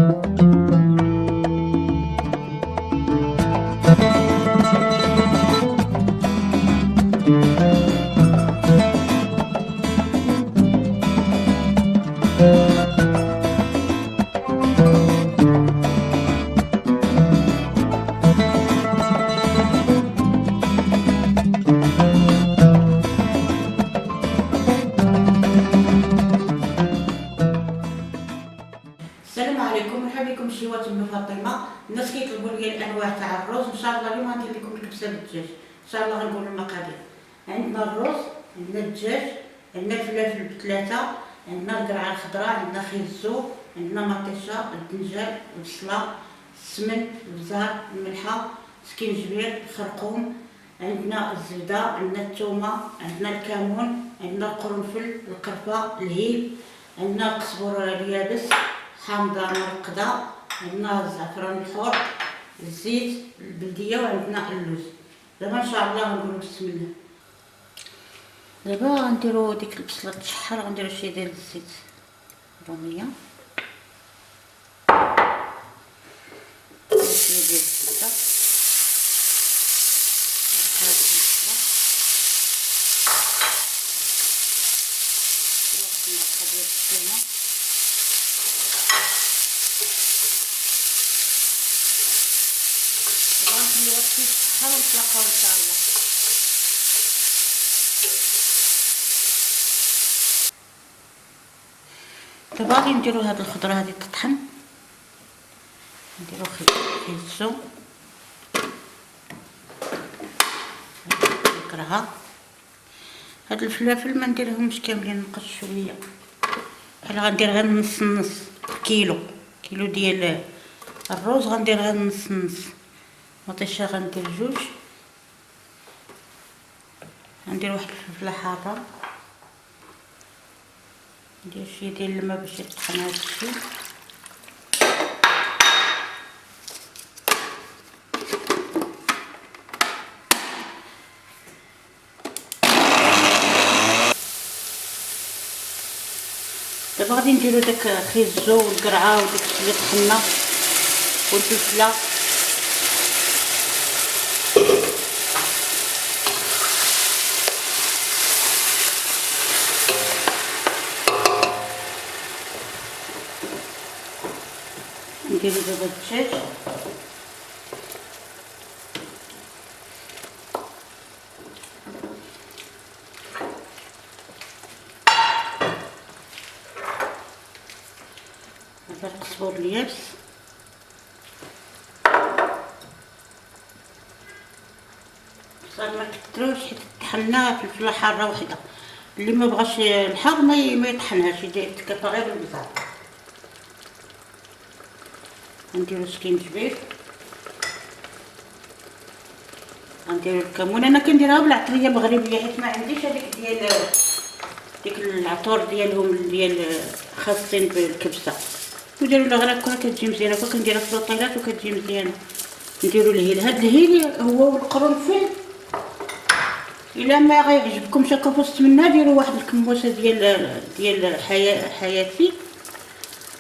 السلام عليكم، مرحبا بكم شيوات ام فاطمه. الناس كيطلبوا لي الانواع تاع الرز. ان شاء الله اليوم غندير لكم الكبسه بالدجاج. ان شاء الله غنقول المقادير. عندنا الرز، عندنا الدجاج، عندنا الفلافل بثلاثه، عندنا القرعه الخضراء، عندنا خيزو، عندنا مطيشه، الدنجال، البصله، السمن، البزار، الملحه، سكينجبير، الخرقوم، عندنا الزبده، عندنا الثومه، عندنا الكمون، عندنا القرنفل، القرفه، الهيل، عندنا القزبر اليابس، حامضه مرقده، عندنا الزعفران الحر، الزيت البلديه، وعندنا اللوز. دابا ان شاء الله نقولوا بسم الله. دابا غنديروا ديك البصله تشحر، غنديروا شويه ديال الزيت روميه، شويه ديال الزبده، هاد البصله واحد المعلقه ديال الثومه، غنخليوها تشحر ونتلاقاو ان شاء الله. دابا غادي نديرو هاد الخضره هادي تطحن، نديرو خيزو، نكرها. هاد الفلافل ما نديرهمش كاملين، نقص شويه، بحال غندير غير نص كيلو ديال الرز، غندير غير نص. مطيشه غندير جوج، غندير واحد الفلفله حاره، ندير شويه ديال الماء باش يطحن هاد الشيء. دابا غادي نديرو داك خيزو والقرعه وداك الشيء اللي طحنا والفلفله، نديرو دابا الدجاج، هذا القزبر اليابس، ما كتروش حيت طحنا فلفله حاره وحده. اللي ما بغاش الحار ما يطحنهاش، يتكفى غير بالبزار. غنديرو سكينجبير، غنديرو الكمون. انا كنديرها بالعطريه المغربيه حيت ما عنديش هذيك ديك العطور ديالهم ديال خاصين بالكبسه. نديرو لها غير هكا كتجي مزيانه، كنديرها في لوطيلات وكتجي مزيانه. نديرو الهيل، هاد الهيل هو والقرنفل. الا ما غيعجبكمش هكا في وسط منها، ديروا واحد الكموسه ديال حياتي،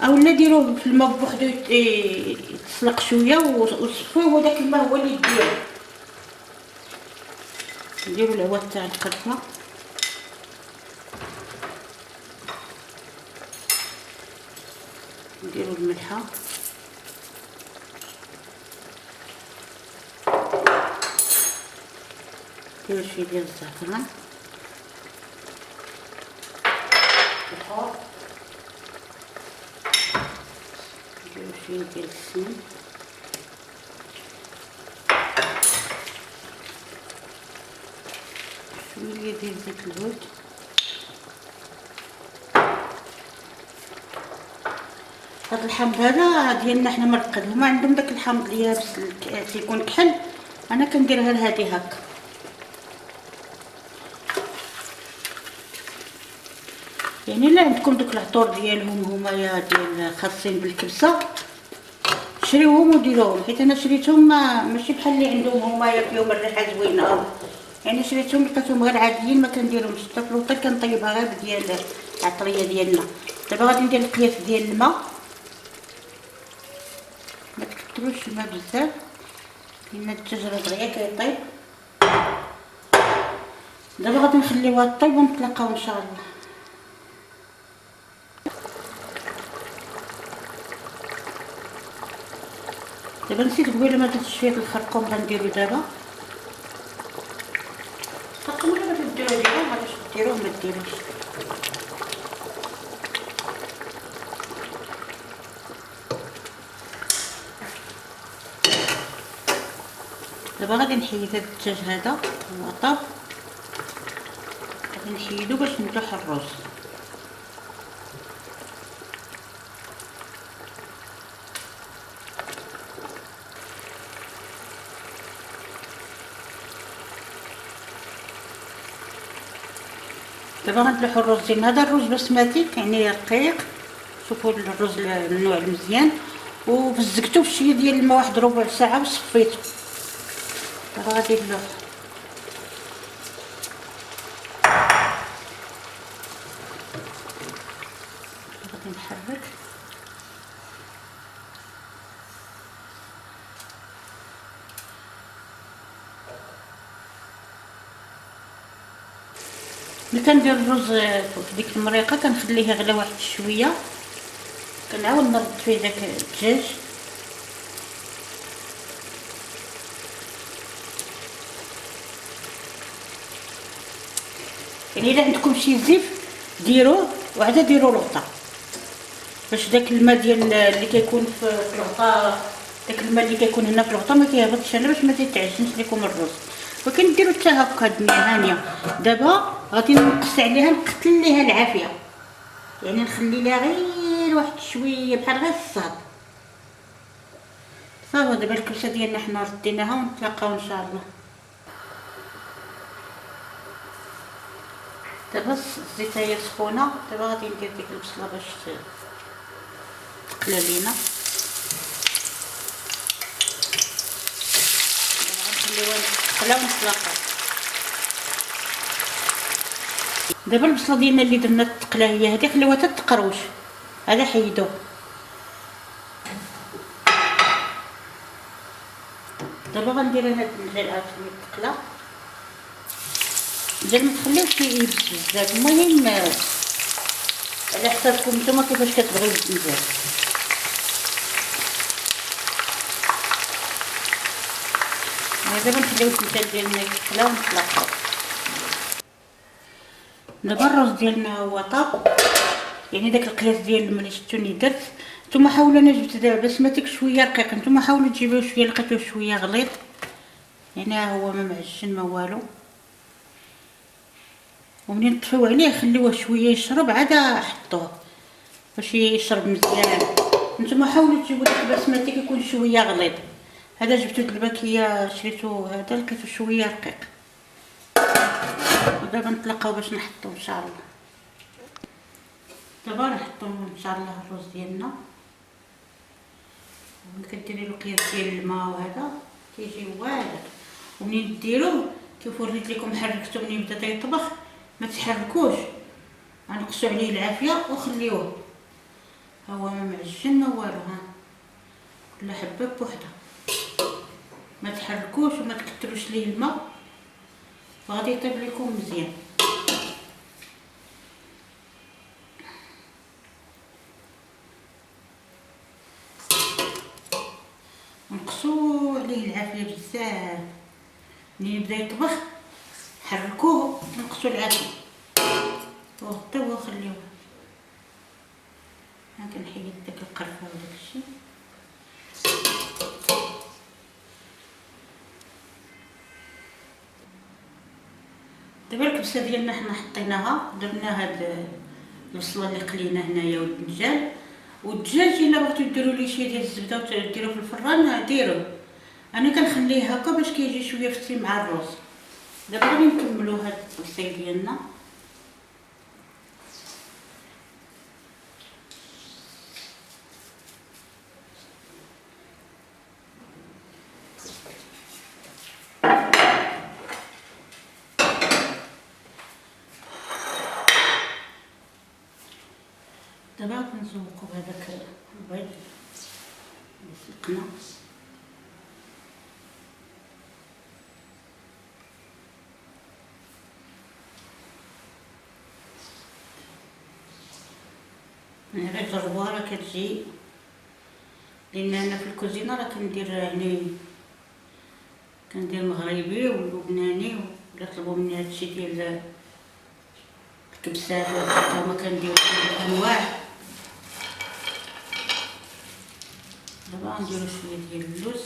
اولا ديروه في الماء بوحدو يتسلق شويه وصفوه، وداك الماء هو اللي ديرو. نديرو العواد تاع القرفه، نديرو الملحه، نديرو شويه ديال الزعفران الحار، نديرو شويه ديال السمن، شويه ديال زيت الزيت. هاد الحامض هذا ديالنا حنا مرقد، هما عندهم داك الحامض اليابس تيكون كحل، انا كندير غير هادي هكا. يعني الا عندكم دوك العطور ديالهم همايا ديال خاصين بالكبسه، شريوهم وديروهم، حيت انا شريتهم ماشي بحال اللي عندهم همايا فيهم الريحه زوينه، يعني شريتهم لقيتهم غير عاديين، ما كنديرهمش حتى في الوطي، كنطيبها غير ديال العطريه ديالنا. دابا غادي ندير القياس ديال الماء، تكتروش الماء بزاف لان الدجاج راه دغيا كيطيب. دابا غادي نخليوها طيب ونتلاقاو ان شاء الله. دابا نسيت قبيله ما درتش شويه الخرقوم غنديرو دابا. الخرقوم ولا بغيتو ديروه ديروه، ما بغيتوش ديروه ما ديروش. دابا غادي نحيد هاد الدجاج هذا هو طاب، غادي نحيدو باش نملح الرز. دابا غنملحو الرز ديالنا. هذا الرز بسمتي يعني رقيق، شوفوا الرز النوع المزيان، وفزقتو بشويه ديال الماء واحد ربع ساعه وصفيتو. دابا غادي نلوح غادي نحرك. ملي كندير الرز في ديك المريقه كنخليه يغلى واحد شويه، كنعاود نرد فيه داك الدجاج. يعني الا عندكم شي زيف ديروه وعاد ديروا الغطاء باش داك الماء ديال اللي كيكون في الغطاء، داك الماء اللي كيكون هنا في الغطاء ما كيهبطش هنا باش ما تيتعجنش لكم الرز. ولكن ديروا حتى هكا الدنيا هانيه. دابا غادي نقص عليها، نقتل ليها العافيه، يعني نخلي لها غير واحد شويه بحال غير الصاد. صافي دابا الكبسه ديالنا حنا رديناها ونتلاقاو ان شاء الله. دابا الزيت هي سخونه. دابا غادي ندير ديك البصله باش تقلى لينا. غنخليوها تقلى ونتلاقاو. دابا البصله ديالنا اللي درنا تقلى هي هذه، خليوها حتى تقروش، هذا حيدوه. دابا غندير هاد الدجاج عاوتاني تقلى. الدجاج ما تخليوش يبس بزاف، المهم على حسابكم نتوما كيفاش كتبغيو الدجاج. دابا نخليو الدجاج ديالنا يتقلى ونتلاقاو. دابا الرز ديالنا هو طاب، يعني داك القياس ديال الماء اللي شفتوني درت. نتوما حاولوا، انا جبت بسمتك شويه رقيق، نتوما حاولوا تجيبوه شويه لقيتوه شويه غليظ، يعني ها هو ما معجن ما والو. ومنين تطفيو عليه خليوه شويه يشرب عاد حطوه باش يشرب مزيان. نتوما حاولوا تجيبوا داك بسمتك يكون شويه غليظ. هذا جبتو د الباكيه شريتو، هذا لقيتو شويه رقيق. ودابا نتلاقاو باش نحطو ان شاء الله. دابا نحطو ان شاء الله الرز ديالنا. ملي كديري له قياس ديال الماء وهذا كيجي واعر. ومنين ديروه كيف وريت لكم حركتو منين بدا يطبخ، ما تحركوش، غنقصوا عليه العافيه وخليوه ها هو ما معجن ما والو. ها كل حبه بوحدها، ما تحركوش وما تكتروش ليه الماء، وغادي يطيب لكم مزيان. نقصوا عليه العافيه بزاف. ملي يبدا يطبخ حركوه ونقصوا العافيه وغطيوه وخليوه. ها كنحيد داك القرفه وداك الشيء. دابا الكبسه ديالنا حنا حطيناها، درنا هاد البصله اللي قلينا هنايا والدجاج. والدجاج الا بغيتو ديروا ليه شويه ديال الزبده وديروه في الفران ديروه. انا كنخليه هكا باش كيجي شويه فتي مع الرز. دابا غادي نكملوا هاد الطيب ديالنا. دابا كنزوقوا بهذاك البيض اللي سلقنا. انا غير جربوها راه كتجي، لان انا في الكوزينه راه كندير يعني كندير مغربي ولبناني، ولا طلبوا مني هادشي ديال الكبسات وهما كندير الانواع. دابا غنديرو شويه ديال اللوز،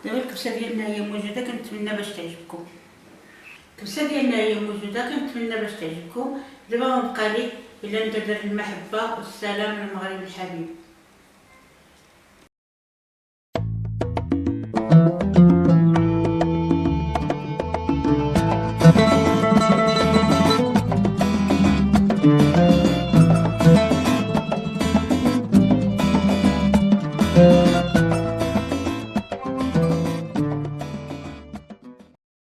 دابا الكبسه ديالنا هي موجوده، كنتمنى باش تعجبكم. الكبسه ديالنا هي موجوده، كنتمنى باش تعجبكم. دابا غنبقى لي الا ندير المحبه والسلام للمغرب الحبيب.